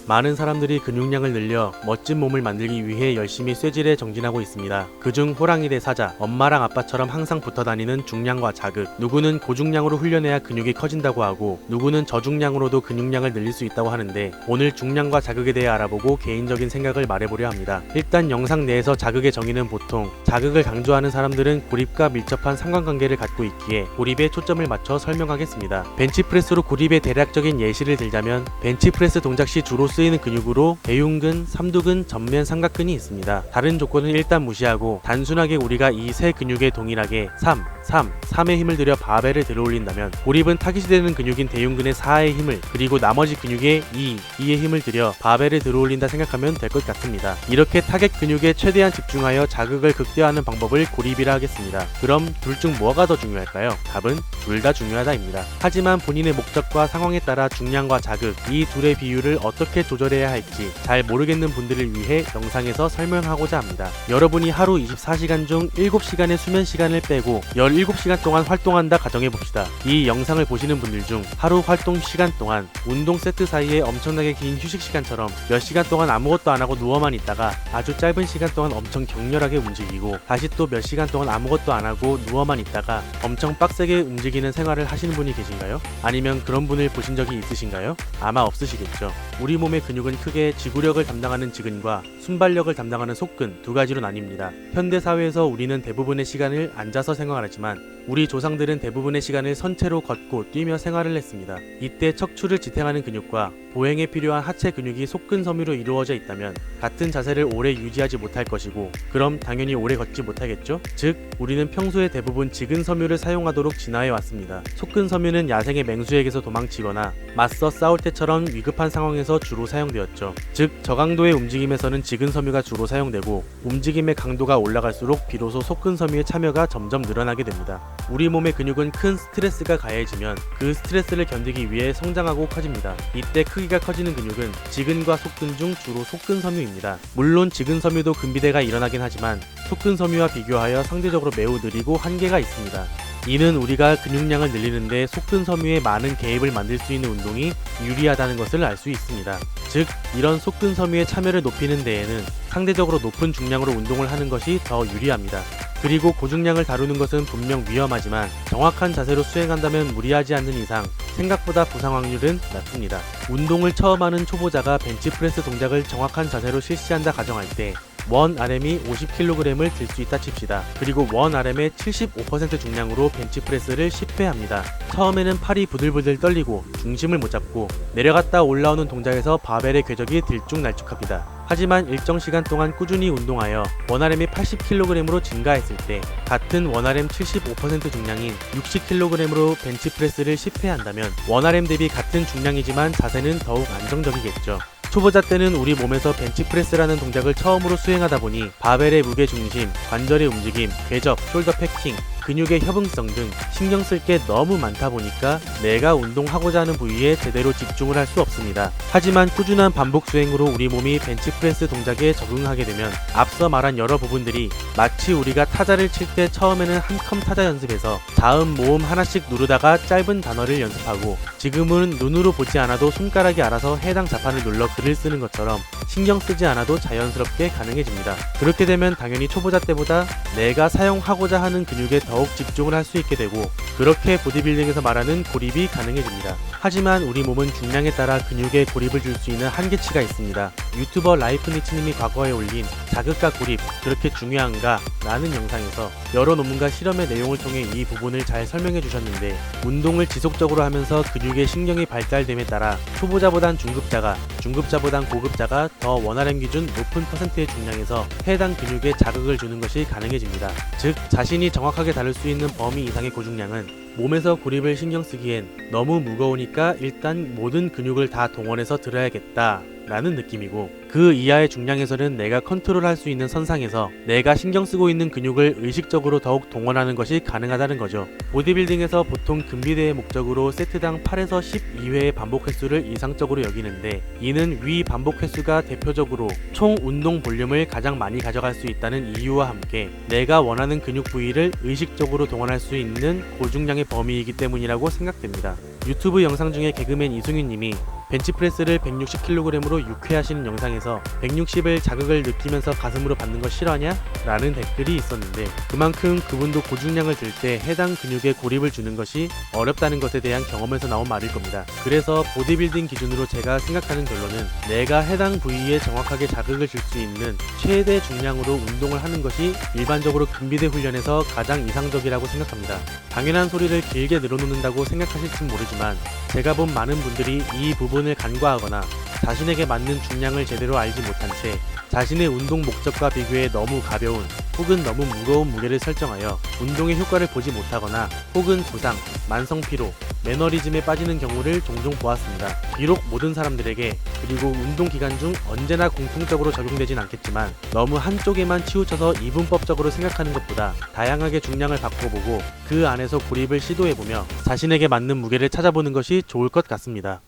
많은 사람들이 근육량을 늘려 멋진 몸을 만들기 위해 열심히 쇠질에 정진하고 있습니다. 그중 호랑이 대 사자, 엄마랑 아빠처럼 항상 붙어 다니는 중량과 자극, 누구는 고중량으로 훈련해야 근육이 커진다고 하고 누구는 저중량으로도 근육량을 늘릴 수 있다고 하는데, 오늘 중량과 자극에 대해 알아보고 개인적인 생각을 말해보려 합니다. 일단 영상 내에서 자극의 정의는 보통 자극을 강조하는 사람들은 고립과 밀접한 상관관계를 갖고 있기에 고립에 초점을 맞춰 설명하겠습니다. 벤치프레스로 고립의 대략적인 예시를 들자면, 벤치프레스 동작 시 주로 쓰이는 근육으로 대흉근, 삼두근, 전면 삼각근이 있습니다. 다른 조건은 일단 무시하고 단순하게 우리가 이 세 근육에 동일하게 3의 힘을 들여 바벨을 들어 올린다면, 고립은 타깃이 되는 근육인 대흉근의 4의 힘을, 그리고 나머지 근육의 2의 힘을 들여 바벨을 들어 올린다 생각하면 될 것 같습니다. 이렇게 타겟 근육에 최대한 집중하여 자극을 극대화하는 방법을 고립이라 하겠습니다. 그럼 둘 중 뭐가 더 중요할까요? 답은 둘 다 중요하다입니다. 하지만 본인의 목적과 상황에 따라 중량과 자극, 이 둘의 비율을 어떻게 조절해야 할지 잘 모르겠는 분들을 위해 영상에서 설명하고자 합니다. 여러분이 하루 24시간 중 7시간의 수면 시간을 빼고 17시간 동안 활동한다 가정해봅시다. 이 영상을 보시는 분들 중 하루 활동 시간 동안 운동 세트 사이에 엄청나게 긴 휴식 시간처럼 몇 시간 동안 아무것도 안 하고 누워만 있다가 아주 짧은 시간 동안 엄청 격렬하게 움직이고, 다시 또 몇 시간 동안 아무것도 안 하고 누워만 있다가 엄청 빡세게 움직이는 생활을 하시는 분이 계신가요? 아니면 그런 분을 보신 적이 있으신가요? 아마 없으시겠죠. 우리 몸의 근육은 크게 지구력을 담당하는 지근과 순발력을 담당하는 속근 두 가지로 나뉩니다. 현대 사회에서 우리는 대부분의 시간을 앉아서 생활하지만 우리 조상들은 대부분의 시간을 선체로 걷고 뛰며 생활을 했습니다. 이때 척추를 지탱하는 근육과 보행에 필요한 하체 근육이 속근 섬유로 이루어져 있다면 같은 자세를 오래 유지하지 못할 것이고, 그럼 당연히 오래 걷지 못하겠죠? 즉, 우리는 평소에 대부분 지근 섬유를 사용하도록 진화해 왔습니다. 속근 섬유는 야생의 맹수에게서 도망치거나 맞서 싸울 때처럼 위급한 상황에서 주로 사용되었죠. 즉, 저강도의 움직임에서는 지근 섬유가 주로 사용되고, 움직임의 강도가 올라갈수록 비로소 속근 섬유의 참여가 점점 늘어나게 됩니다. 우리 몸의 근육은 큰 스트레스가 가해지면 그 스트레스를 견디기 위해 성장하고 커집니다. 이때 크기가 커지는 근육은 지근과 속근 중 주로 속근 섬유입니다. 물론 지근 섬유도 근비대가 일어나긴 하지만 속근 섬유와 비교하여 상대적으로 매우 느리고 한계가 있습니다. 이는 우리가 근육량을 늘리는데 속근 섬유의 많은 개입을 만들 수 있는 운동이 유리하다는 것을 알 수 있습니다. 즉, 이런 속근 섬유의 참여를 높이는 데에는 상대적으로 높은 중량으로 운동을 하는 것이 더 유리합니다. 그리고 고중량을 다루는 것은 분명 위험하지만 정확한 자세로 수행한다면 무리하지 않는 이상 생각보다 부상 확률은 낮습니다. 운동을 처음 하는 초보자가 벤치프레스 동작을 정확한 자세로 실시한다 가정할 때 원 RM이 50kg을 들 수 있다 칩시다. 그리고 원 RM의 75% 중량으로 벤치프레스를 10회 합니다. 처음에는 팔이 부들부들 떨리고 중심을 못 잡고 내려갔다 올라오는 동작에서 바벨의 궤적이 들쭉날쭉합니다. 하지만 일정 시간 동안 꾸준히 운동하여 원 RM이 80kg으로 증가했을 때 같은 원 RM 75% 중량인 60kg으로 벤치프레스를 10회 한다면 원 RM 대비 같은 중량이지만 자세는 더욱 안정적이겠죠. 초보자 때는 우리 몸에서 벤치프레스라는 동작을 처음으로 수행하다 보니 바벨의 무게중심, 관절의 움직임, 궤적, 숄더 패킹, 근육의 협응성 등 신경 쓸 게 너무 많다 보니까 내가 운동하고자 하는 부위에 제대로 집중을 할 수 없습니다. 하지만 꾸준한 반복 수행으로 우리 몸이 벤치프레스 동작에 적응하게 되면 앞서 말한 여러 부분들이 마치 우리가 타자를 칠 때 처음에는 한 컴 타자 연습에서 자음, 모음 하나씩 누르다가 짧은 단어를 연습하고 지금은 눈으로 보지 않아도 손가락이 알아서 해당 자판을 눌러 글을 쓰는 것처럼 신경 쓰지 않아도 자연스럽게 가능해집니다. 그렇게 되면 당연히 초보자 때보다 내가 사용하고자 하는 근육에 더욱 집중을 할 수 있게 되고, 그렇게 보디빌딩에서 말하는 고립이 가능해집니다. 하지만 우리 몸은 중량에 따라 근육에 고립을 줄 수 있는 한계치가 있습니다. 유튜버 라이프니치님이 과거에 올린 자극과 고립 그렇게 중요한가? 라는 영상에서 여러 논문과 실험의 내용을 통해 이 부분을 잘 설명해 주셨는데, 운동을 지속적으로 하면서 근육의 신경이 발달됨에 따라 초보자보단 중급자가, 중급자보단 고급자가 더 원RM 기준 높은 퍼센트의 중량에서 해당 근육에 자극을 주는 것이 가능해집니다. 즉, 자신이 정확하게 다룰 수 있는 범위 이상의 고중량은 몸에서 고립을 신경 쓰기엔 너무 무거우니까 일단 모든 근육을 다 동원해서 들어야겠다 라는 느낌이고, 그 이하의 중량에서는 내가 컨트롤할 수 있는 선상에서 내가 신경 쓰고 있는 근육을 의식적으로 더욱 동원하는 것이 가능하다는 거죠. 보디빌딩에서 보통 근비대의 목적으로 세트당 8에서 12회의 반복 횟수를 이상적으로 여기는데, 이는 위 반복 횟수가 대표적으로 총 운동 볼륨을 가장 많이 가져갈 수 있다는 이유와 함께 내가 원하는 근육 부위를 의식적으로 동원할 수 있는 고중량의 범위이기 때문이라고 생각됩니다. 유튜브 영상 중에 개그맨 이승윤 님이 벤치프레스를 160kg으로 6회 하시는 영상에서 160을 자극을 느끼면서 가슴으로 받는 거 싫어하냐? 라는 댓글이 있었는데 그만큼 그분도 고중량을 들 때 해당 근육에 고립을 주는 것이 어렵다는 것에 대한 경험에서 나온 말일 겁니다. 그래서 보디빌딩 기준으로 제가 생각하는 결론은 내가 해당 부위에 정확하게 자극을 줄 수 있는 최대 중량으로 운동을 하는 것이 일반적으로 근비대 훈련에서 가장 이상적이라고 생각합니다. 당연한 소리를 길게 늘어놓는다고 생각하실진 모르지만 제가 본 많은 분들이 이 부분을 간과하거나 자신에게 맞는 중량을 제대로 알지 못한 채 자신의 운동 목적과 비교해 너무 가벼운 혹은 너무 무거운 무게를 설정하여 운동의 효과를 보지 못하거나 혹은 부상, 만성피로, 매너리즘에 빠지는 경우를 종종 보았습니다. 비록 모든 사람들에게 그리고 운동 기간 중 언제나 공통적으로 적용되진 않겠지만 너무 한쪽에만 치우쳐서 이분법적으로 생각하는 것보다 다양하게 중량을 바꿔보고 그 안에서 고립을 시도해보며 자신에게 맞는 무게를 찾아보는 것이 좋을 것 같습니다.